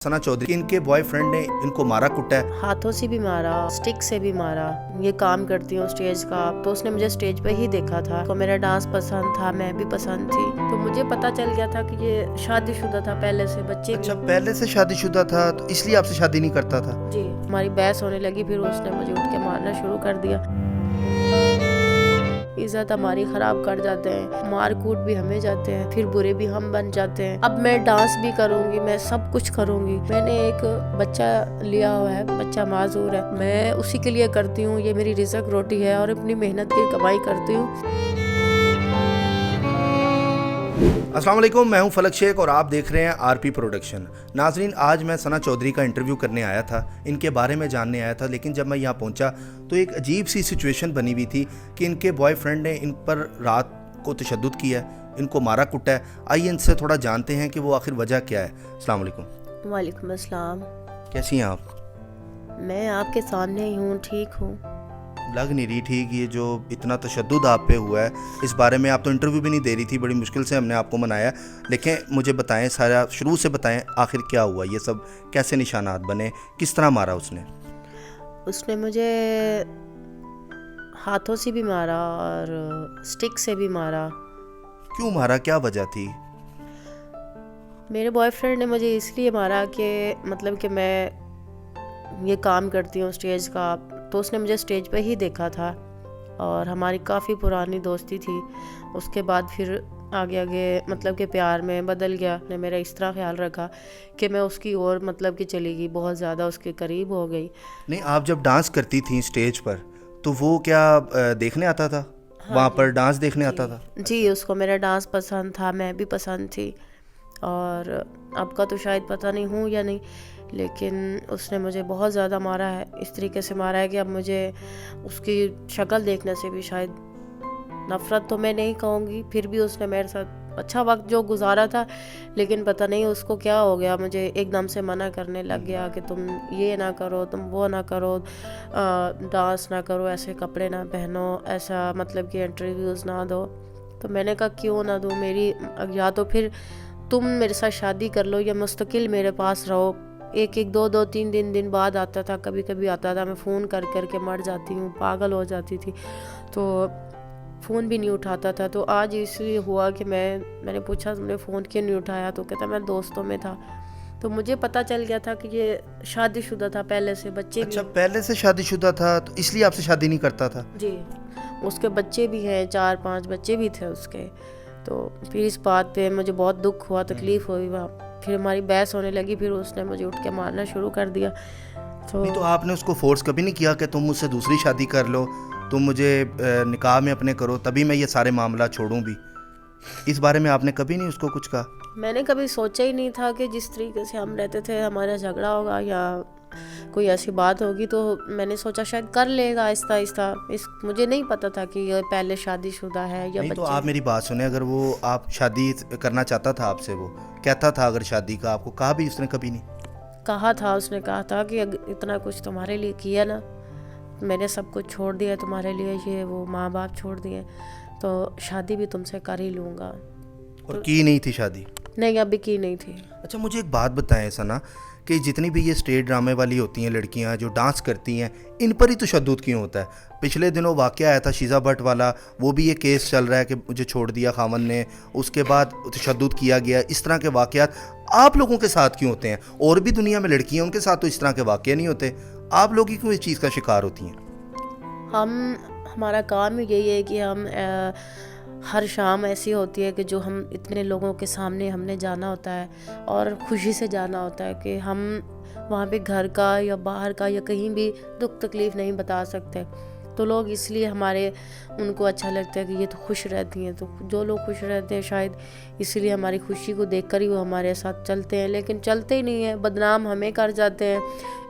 सना चौधरी, इनके बॉयफ्रेंड ने इनको मारा कुटा है। हाथों से भी मारा, स्टिक से भी मारा। ये काम करती हूँ स्टेज का, तो उसने मुझे स्टेज पे ही देखा था। तो मेरा डांस पसंद था, मैं भी पसंद थी, तो मुझे पता चल गया था कि ये शादीशुदा था पहले से, बच्चे अच्छा, भी। पहले से शादीशुदा था तो इसलिए आपसे शादी नहीं करता था? जी, हमारी बहस होने लगी, फिर उसने मुझे उठ के मारना शुरू कर दिया। इज्जत हमारी खराब कर जाते हैं, मार कूट भी हमें जाते हैं, फिर बुरे भी हम बन जाते हैं। अब मैं डांस भी करूंगी, मैं सब कुछ करूंगी। मैंने एक बच्चा लिया हुआ है, बच्चा माजूर है, मैं उसी के लिए करती हूँ। ये मेरी रिज़्क रोटी है और अपनी मेहनत की कमाई करती हूँ। अस्सलाम वालेकुम, मैं हूं फलक शेख और आप देख रहे हैं आरपी प्रोडक्शन। नाजरीन, आज मैं सना चौधरी का इंटरव्यू करने आया था, इनके बारे में जानने आया था, लेकिन जब मैं यहाँ पहुँचा तो एक अजीब सी सिचुएशन बनी हुई थी कि इनके बॉयफ्रेंड ने इन पर रात को तशद्दुद किया है, इनको मारा कुटा है। आइए इनसे थोड़ा जानते हैं कि वो आखिर वजह क्या है। अस्सलाम वालेकुम। वालेकुम अस्सलाम। कैसी हैं आप? मैं आपके सामने ही हूँ, ठीक हूँ। लग नहीं रही ठीक। ये जो इतना तशद्दुद आप पे हुआ है, इस बारे में आप तो इंटरव्यू भी नहीं दे रही थी, बड़ी मुश्किल से हमने आपको मनाया। लेकिन मुझे बताएं, सारा शुरू से बताएं, आखिर क्या हुआ, ये सब कैसे निशानात बने, किस तरह मारा उसने? उसने मुझे हाथों से भी मारा और स्टिक से भी मारा। क्यों मारा, क्या वजह थी? मेरे बॉयफ्रेंड ने मुझे इसलिए मारा कि मतलब कि मैं ये काम करती हूँ स्टेज का, तो उसने मुझे स्टेज पे ही देखा था और हमारी काफ़ी पुरानी दोस्ती थी। उसके बाद फिर आगे आगे मतलब कि प्यार में बदल गया। ने मेरा इस तरह ख्याल रखा कि मैं उसकी ओर मतलब कि चली गई, बहुत ज़्यादा उसके करीब हो गई। नहीं, आप जब डांस करती थी स्टेज पर तो वो क्या देखने आता था? हाँ वहाँ जी, पर डांस देखने जी आता था? जी, उसको मेरा डांस पसंद था, मैं भी पसंद थी। और आपका तो शायद पता नहीं हूँ या नहीं, लेकिन उसने मुझे बहुत ज़्यादा मारा है। इस तरीके से मारा है कि अब मुझे उसकी शक्ल देखने से भी शायद नफ़रत तो मैं नहीं कहूँगी, फिर भी उसने मेरे साथ अच्छा वक्त जो गुजारा था, लेकिन पता नहीं उसको क्या हो गया, मुझे एकदम से मना करने लग गया कि तुम ये ना करो, तुम वो ना करो, डांस ना करो, ऐसे कपड़े ना पहनो, ऐसा मतलब कि इंटरव्यूज़ ना दो। तो मैंने कहा क्यों ना दूँ, मेरी या तो फिर तुम मेरे साथ शादी कर लो या मुस्तकिल मेरे पास रहो। एक एक दो दो तीन दिन बाद आता था, कभी कभी आता था, मैं फ़ोन कर कर के मर जाती हूँ, पागल हो जाती थी, तो फ़ोन भी नहीं उठाता था। तो आज इसलिए हुआ कि मैंने पूछा तुमने फ़ोन क्यों नहीं उठाया, तो कहता मैं दोस्तों में था। तो मुझे पता चल गया था कि ये शादीशुदा था पहले से, बच्चे भी। अच्छा, पहले से शादीशुदा था तो इसलिए आपसे शादी नहीं करता था? जी, उसके बच्चे भी हैं, 4-5 बच्चे भी थे उसके। तो फिर इस बात पे मुझे बहुत दुख हुआ, तकलीफ़ हुई। वहाँ फिर हमारी बहस होने लगी, फिर उसने मुझे उठ के मारना शुरू कर दिया। नहीं, तो तो आपने उसको फोर्स कभी नहीं किया कि तुम मुझसे दूसरी शादी कर लो, तुम मुझे निकाह में अपने करो, तभी मैं ये सारे मामला छोड़ूं भी? इस बारे में आपने कभी नहीं उसको कुछ कहा? मैंने कभी सोचा ही नहीं था कि जिस तरीके से हम रहते थे हमारा झगड़ा होगा या कोई ऐसी बात होगी। तो मैंने सोचा शायद कर लेगा आहिस्ता आहिस्ता। मुझे नहीं पता था कि ये पहले शादीशुदा है या नहीं, तो बच्चे। आप मेरी बात सुने, अगर वो आप शादी करना चाहता था आपसे, वो कहता था अगर शादी का, आपको कहा भी उसने कभी नहीं? कहा था, उसने कहा था कि इतना कुछ तुम्हारे लिए किया ना, मैंने सब कुछ छोड़ दिया तुम्हारे लिए, ये वो माँ बाप छोड़ दिए, तो शादी भी तुमसे कर ही लूँगा। और की नहीं थी शादी? नहीं, अभी की नहीं थी। अच्छा, मुझे एक बात बताएं सना, कि जितनी भी ये स्टेज ड्रामे वाली होती हैं लड़कियां जो डांस करती हैं, इन पर ही तशद्दुद क्यों होता है? पिछले दिनों वाक़या आया था शीज़ा भट्ट वाला, वो भी ये केस चल रहा है कि मुझे छोड़ दिया खामन ने, उसके बाद तशद्दुद किया गया। इस तरह के वाक़यात आप लोगों के साथ क्यों होते हैं? और भी दुनिया में लड़कियां, उनके साथ तो इस तरह के वाक़ये नहीं होते, आप लोग ही क्यों इस चीज़ का शिकार होती हैं? हमारा काम ही यही है कि हम हर शाम ऐसी होती है कि जो हम इतने लोगों के सामने हमने जाना होता है और खुशी से जाना होता है कि हम वहाँ पे घर का या बाहर का या कहीं भी दुख तकलीफ़ नहीं बता सकते। तो लोग इसलिए हमारे उनको अच्छा लगता है कि ये तो खुश रहती हैं, तो जो लोग खुश रहते हैं शायद इसलिए हमारी खुशी को देखकर ही वो हमारे साथ चलते हैं, लेकिन चलते ही नहीं हैं, बदनाम हमें कर जाते हैं,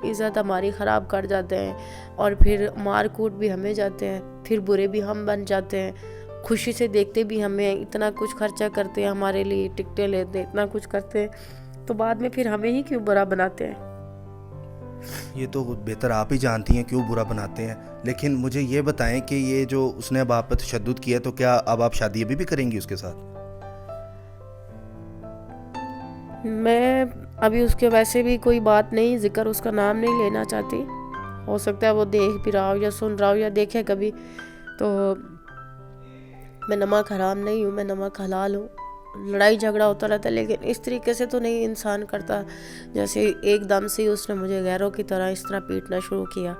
इज़्ज़त हमारी ख़राब कर जाते हैं और फिर मार कूट भी हमें जाते हैं, फिर बुरे भी हम बन जाते हैं। खुशी से देखते भी हमें, इतना कुछ खर्चा करते हैं हमारे लिए, टिकटें लेते हैं, इतना कुछ करते हैं, तो बाद में फिर हमें ही क्यों बुरा बनाते हैं? ये तो बेहतर आप ही जानती हैं क्यों बुरा बनाते हैं। लेकिन मुझे ये बताएं कि ये जो उसने अब आप पर तशद्दुद किया, तो क्या अब आप शादी अभी भी करेंगी उसके साथ? मैं अभी उसके वैसे भी कोई बात नहीं, जिक्र उसका नाम नहीं लेना चाहती। हो सकता है वो देख भी रहा हो या सुन रहा हो या देखे कभी। तो मैं नमक हराम नहीं हूँ, मैं नमक हलाल हूँ। लड़ाई झगड़ा होता रहता है, लेकिन इस तरीके से तो नहीं इंसान करता जैसे एकदम से ही उसने मुझे गैरों की तरह इस तरह पीटना शुरू किया।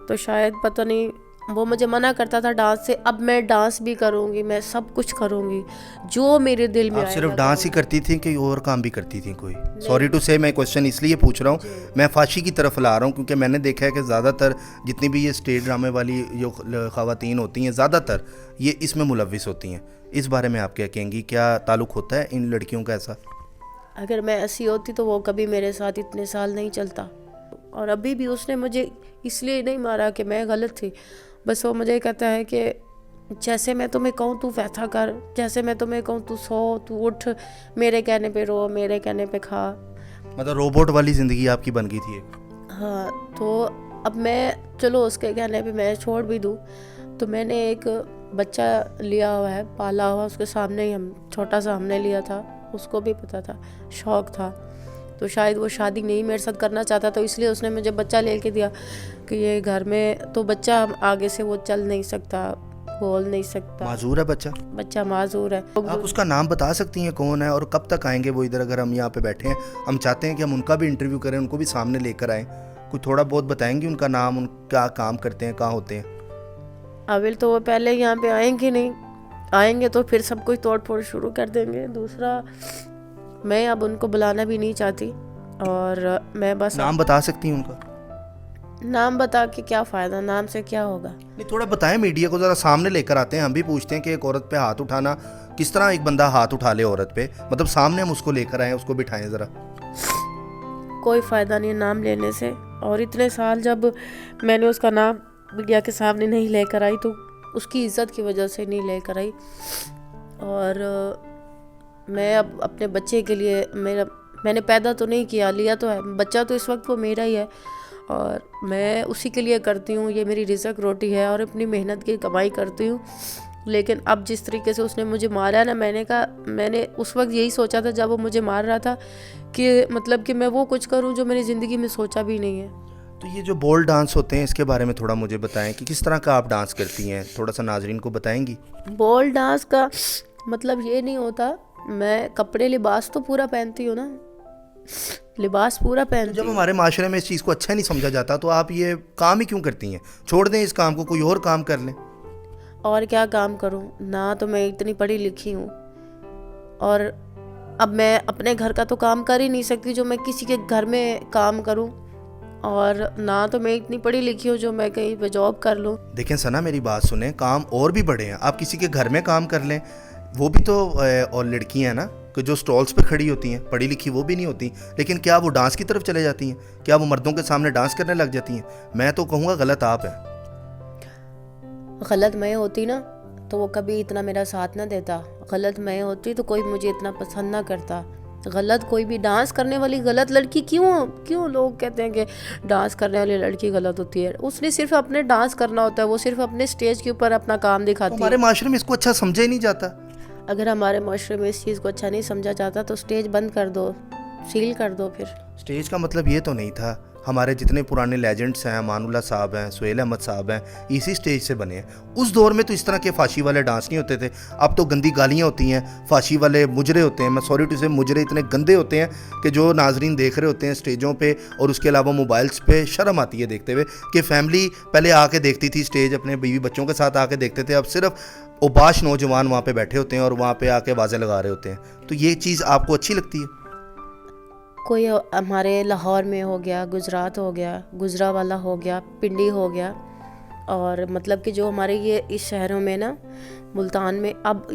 तो शायद पता नहीं, वो मुझे मना करता था डांस से, अब मैं डांस भी करूँगी, मैं सब कुछ करूँगी जो मेरे दिल में आप सिर्फ आएगा डांस ही करूँगी। करती थी कि और काम भी करती थी कोई? सॉरी टू से मैं क्वेश्चन इसलिए पूछ रहा हूँ, मैं फाशी की तरफ ला रहा हूँ क्योंकि मैंने देखा है कि ज़्यादातर जितनी भी ये स्टेज ड्रामे वाली जो ख़वातीन होती हैं ज़्यादातर ये इसमें मुलविस होती हैं। इस बारे में आप क्या कहेंगी, क्या ताल्लुक़ होता है इन लड़कियों का ऐसा? अगर मैं ऐसी होती तो वो कभी मेरे साथ इतने साल नहीं चलता। और अभी भी उसने मुझे इसलिए नहीं मारा कि मैं गलत थी, बस वो मुझे कहता है कि जैसे मैं तुम्हें कहूँ तू वैसा कर, जैसे मैं तुम्हें कहूँ तू सो, तू उठ, मेरे कहने पे रो, मेरे कहने पे खा। मतलब रोबोट वाली ज़िंदगी आपकी बन गई थी एक। हाँ, तो अब मैं चलो उसके कहने पे मैं छोड़ भी दूँ, तो मैंने एक बच्चा लिया हुआ है, पाला हुआ, उसके सामने ही हम छोटा सा हमने लिया था, उसको भी पता था, शौक़ था। तो शायद वो शादी नहीं मेरे साथ करना चाहता, तो इसलिए उसने मुझे बच्चा लेके दिया कि ये घर में तो बच्चा आगे से वो चल नहीं सकता, बोल नहीं सकता, माजूर है बच्चा? बच्चा माजूर है। आप उसका नाम बता सकती हैं कौन है और कब तक आएंगे वो इधर? अगर हम यहाँ पे बैठे हैं, हम चाहते हैं कि हम उनका भी इंटरव्यू करें, उनको भी सामने लेकर आएँ, कुछ थोड़ा बहुत बताएंगे उनका नाम, उन क्या काम करते हैं, कहाँ होते हैं? अविल तो वो पहले यहाँ पे आएंगे नहीं, आएंगे तो फिर सब कुछ तोड़ फोड़ शुरू कर देंगे। दूसरा, मैं अब उनको बुलाना भी नहीं चाहती, और मैं बस नाम बता सकती हैं उनका? नाम बता के क्या फ़ायदा, नाम से क्या होगा? नहीं, थोड़ा बताएं, मीडिया को ज़रा सामने लेकर आते हैं, हम भी पूछते हैं कि एक औरत पे हाथ उठाना, किस तरह एक बंदा हाथ उठा ले औरत पे, मतलब सामने हम उसको लेकर आएँ, उसको बिठाएं ज़रा। कोई फ़ायदा नहीं नाम लेने से। और इतने साल जब मैंने उसका नाम मीडिया के सामने नहीं लेकर आई, तो उसकी इज़्ज़त की वजह से नहीं लेकर आई। और मैं अब अपने बच्चे के लिए, मैंने पैदा तो नहीं किया, लिया तो है बच्चा, तो इस वक्त वो मेरा ही है और मैं उसी के लिए करती हूँ, ये मेरी रिज़्क रोटी है और अपनी मेहनत की कमाई करती हूँ। लेकिन अब जिस तरीके से उसने मुझे मारा ना, मैंने उस वक्त यही सोचा था जब वो मुझे मार रहा था कि मतलब कि मैं वो कुछ करूँ जो मैंने ज़िंदगी में सोचा भी नहीं है। तो ये जो बोल डांस होते हैं, इसके बारे में थोड़ा मुझे बताएं कि किस तरह का आप डांस करती हैं, थोड़ा सा नाजरीन को बताएंगी? बॉल डांस का मतलब ये नहीं होता, मैं कपड़े लिबास तो पूरा पहनती हूँ ना, लिबास पूरा पहनती जब हूँ। हमारे माशरे में इस चीज़ को अच्छा नहीं समझा जाता तो आप ये काम ही क्यों करती हैं? छोड़ दें इस काम को, कोई और काम कर लें। और क्या काम करूँ ना, तो मैं इतनी पढ़ी लिखी हूँ और अब मैं अपने घर का तो काम कर ही नहीं सकती जो मैं किसी के घर में काम करूँ, और ना तो मैं इतनी पढ़ी लिखी हूँ जो मैं कहीं पे जॉब कर लूँ। देखें सना, मेरी बात सुने, काम और भी बड़े हैं, आप किसी के घर में काम कर लें, वो भी तो और लड़कियां हैं ना कि जो स्टॉल्स पे खड़ी होती हैं, पढ़ी लिखी वो भी नहीं होती, लेकिन क्या वो डांस की तरफ चले जाती हैं? क्या वो मर्दों के सामने डांस करने लग जाती हैं? मैं तो कहूँगा गलत आप हैं। गलत मैं होती ना तो वो कभी इतना मेरा साथ ना देता, गलत मैं होती तो कोई मुझे इतना पसंद ना करता। गलत कोई भी, डांस करने वाली गलत लड़की क्यों लोग कहते हैं कि डांस करने वाली लड़की गलत होती है? उसने सिर्फ अपने डांस करना होता है, वो सिर्फ अपने स्टेज के ऊपर अपना काम दिखाती है। हमारे माशरे में इसको अच्छा समझा ही नहीं जाता। अगर हमारे माशरे में इस चीज़ को अच्छा नहीं समझा जाता तो स्टेज बंद कर दो, सील कर दो। फिर स्टेज का मतलब ये तो नहीं था, हमारे जितने पुराने लेजेंड्स हैं, मानुल्लाह साहब हैं, सुहेल अहमद साहब हैं, इसी स्टेज से बने हैं। उस दौर में तो इस तरह के फाशी वाले डांस नहीं होते थे। अब तो गंदी गालियाँ होती हैं, फाशी वाले मुजरे होते हैं, मैं सॉरी टू से, मुजरे इतने गंदे होते हैं कि जो नाजरीन देख रहे होते हैं स्टेजों पे और उसके अलावा मोबाइल्स पे, शर्म आती है देखते हुए कि फैमिली पहले आके देखती थी स्टेज, अपने बीवी बच्चों के साथ आके देखते थे, अब सिर्फ उबाश नौजवान वहाँ पे बैठे होते हैं और वहाँ पे आके आवाज़ें लगा रहे होते हैं। तो ये चीज़ आपको अच्छी लगती है? कोई हमारे लाहौर में हो गया, गुजरात हो गया, गुजरावाला हो गया, पिंडी हो गया, और मतलब कि जो हमारे ये इस शहरों में ना, मुल्तान में, अब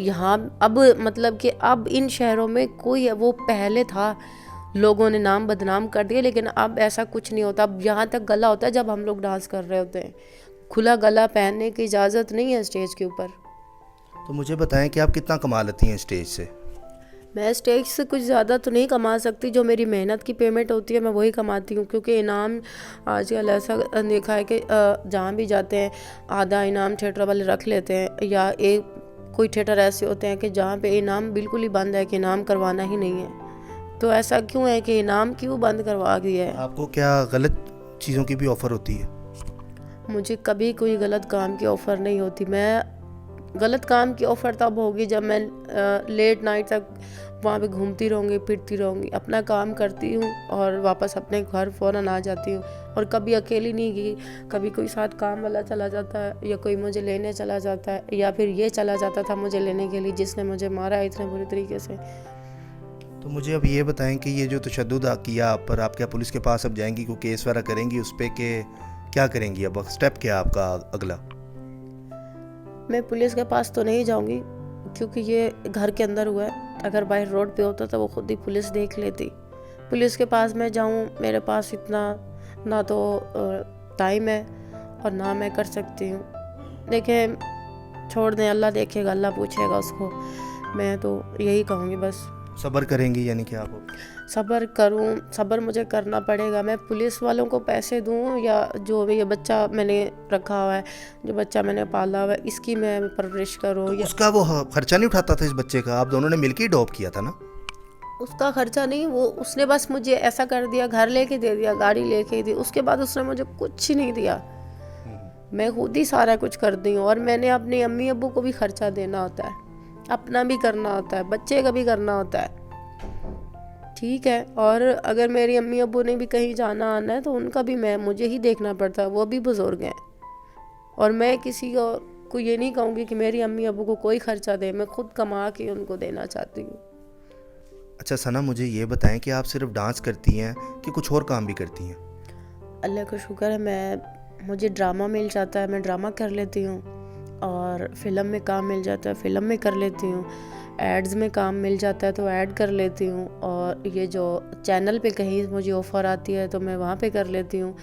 मतलब कि अब इन शहरों में कोई, वो पहले था लोगों ने नाम बदनाम कर दिया, लेकिन अब ऐसा कुछ नहीं होता। अब यहाँ तक गला होता है जब हम लोग डांस कर रहे होते हैं, खुला गला पहनने की इजाज़त नहीं है स्टेज के ऊपर। तो मुझे बताएं कि आप कितना कमा लेती हैं स्टेज से? मैं स्टेज से कुछ ज़्यादा तो नहीं कमा सकती, जो मेरी मेहनत की पेमेंट होती है मैं वही कमाती हूँ, क्योंकि इनाम आजकल ऐसा देखा है कि जहाँ भी जाते हैं आधा इनाम थिएटर वाले रख लेते हैं, या कोई थिएटर ऐसे होते हैं कि जहाँ पे इनाम बिल्कुल ही बंद है कि इनाम करवाना ही नहीं है। तो ऐसा क्यों है कि इनाम क्यों बंद करवा दिया है? आपको क्या गलत चीज़ों की भी ऑफ़र होती है? मुझे कभी कोई गलत काम की ऑफ़र नहीं होती। मैं गलत काम की ऑफ़र तब होगी जब मैं लेट नाइट तक वहाँ पे घूमती रहूँगी, फिरती रहूँगी, अपना काम करती हूँ और वापस अपने घर फ़ौरन आ जाती हूँ। और कभी अकेली नहीं गई, कभी कोई साथ काम वाला चला जाता है या कोई मुझे लेने चला जाता है, या फिर ये चला जाता था मुझे लेने के लिए जिसने मुझे मारा है इतने बुरी तरीके से। तो मुझे अब ये बताएं कि ये जो तशद्दुद किया आप पर, आप क्या पुलिस के पास अब जाएंगी, कोई केस वगैरह करेंगी उस पर, कि क्या करेंगी? अब स्टेप क्या है आपका अगला? मैं पुलिस के पास तो नहीं जाऊंगी क्योंकि ये घर के अंदर हुआ है। अगर बाहर रोड पे होता तो वो खुद ही पुलिस देख लेती। पुलिस के पास मैं जाऊं, मेरे पास इतना ना तो टाइम है और ना मैं कर सकती हूँ। देखें, छोड़ दें, अल्लाह देखेगा, अल्लाह पूछेगा उसको। मैं तो यही कहूँगी बस। सब्र करेंगी यानी कि आप? सब्र करूं, सब्र मुझे करना पड़ेगा। मैं पुलिस वालों को पैसे दूं या जो भी ये बच्चा मैंने रखा हुआ है, जो बच्चा मैंने पाला हुआ है, इसकी मैं परवरिश करूं तो या उसका वो खर्चा नहीं उठाता था इस बच्चे का? आप दोनों ने मिलकर ही डॉप किया था ना? उसका खर्चा नहीं, वो उसने बस मुझे ऐसा कर दिया, घर लेके दे दिया, गाड़ी लेके दी, उसके बाद उसने मुझे कुछ नहीं दिया। मैं खुद ही सारा कुछ कर दी हूँ। और मैंने अपने अम्मी अब्बू को भी खर्चा देना होता है, अपना भी करना होता है, बच्चे का भी करना होता है, ठीक है। और अगर मेरी अम्मी अब्बू ने भी कहीं जाना आना है तो उनका भी मुझे ही देखना पड़ता है, वो भी बुजुर्ग हैं। और मैं किसी को ये नहीं कहूँगी कि मेरी अम्मी अब्बू को कोई खर्चा दे, मैं खुद कमा के उनको देना चाहती हूँ। अच्छा सना, मुझे ये बताएं कि आप सिर्फ डांस करती हैं कि कुछ और काम भी करती हैं? अल्लाह का शुक्र है, मुझे ड्रामा मिल जाता है, मैं ड्रामा कर लेती हूँ। और फिल्म में काम मिल जाता है, फिल्म में कर लेती हूँ। एड्स में काम मिल जाता है तो ऐड कर लेती हूँ। और ये जो चैनल पे कहीं मुझे ऑफ़र आती है तो मैं वहाँ पे कर लेती हूँ।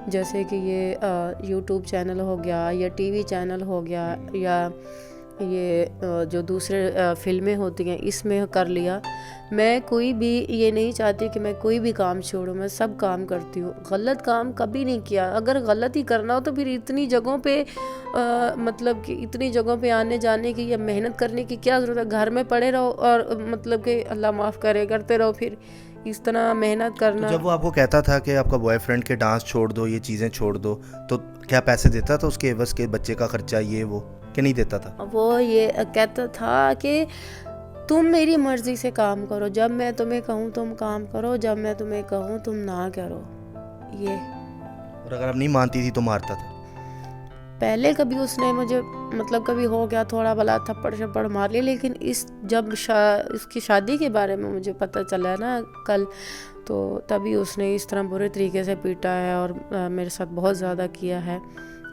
जैसे कि ये यूट्यूब चैनल हो गया या टीवी चैनल हो गया, या ये जो दूसरे फिल्में होती हैं इसमें कर लिया। मैं कोई भी ये नहीं चाहती कि मैं कोई भी काम छोड़ूं, मैं सब काम करती हूँ। गलत काम कभी नहीं किया। अगर गलत ही करना हो तो फिर इतनी जगहों पे मतलब कि इतनी जगहों पे आने जाने की या मेहनत करने की क्या ज़रूरत है? घर में पड़े रहो और मतलब कि अल्लाह माफ़ करे करते रहो, फिर इस तरह मेहनत करना। तो जब वो आपको कहता था कि आपका बॉयफ्रेंड के डांस छोड़ दो, ये चीज़ें छोड़ दो, तो क्या पैसे देता था उसके एवज़ के, बच्चे का खर्चा ये वो, कि नहीं देता था? वो ये कहता था कि तुम मेरी मर्ज़ी से काम करो, जब मैं तुम्हें कहूँ तुम काम करो, जब मैं तुम्हें कहूँ तुम ना करो। ये और अगर आप नहीं मानती थी तो मारता था? पहले कभी उसने मुझे मतलब कभी हो गया थोड़ा भला थप्पड़ शप्पड़ मार लिया, लेकिन जब इसकी शादी के बारे में मुझे पता चला ना कल, तो तभी उसने इस तरह बुरे तरीके से पीटा है और मेरे साथ बहुत ज़्यादा किया है।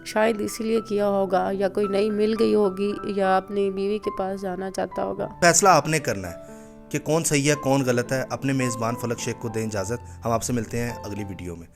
शायद इसीलिए किया होगा, या कोई नई मिल गई होगी, या अपनी बीवी के पास जाना चाहता होगा। फैसला आपने करना है कि कौन सही है कौन गलत है। अपने मेज़बान फलक शेख को दें इजाज़त। हम आपसे मिलते हैं अगली वीडियो में।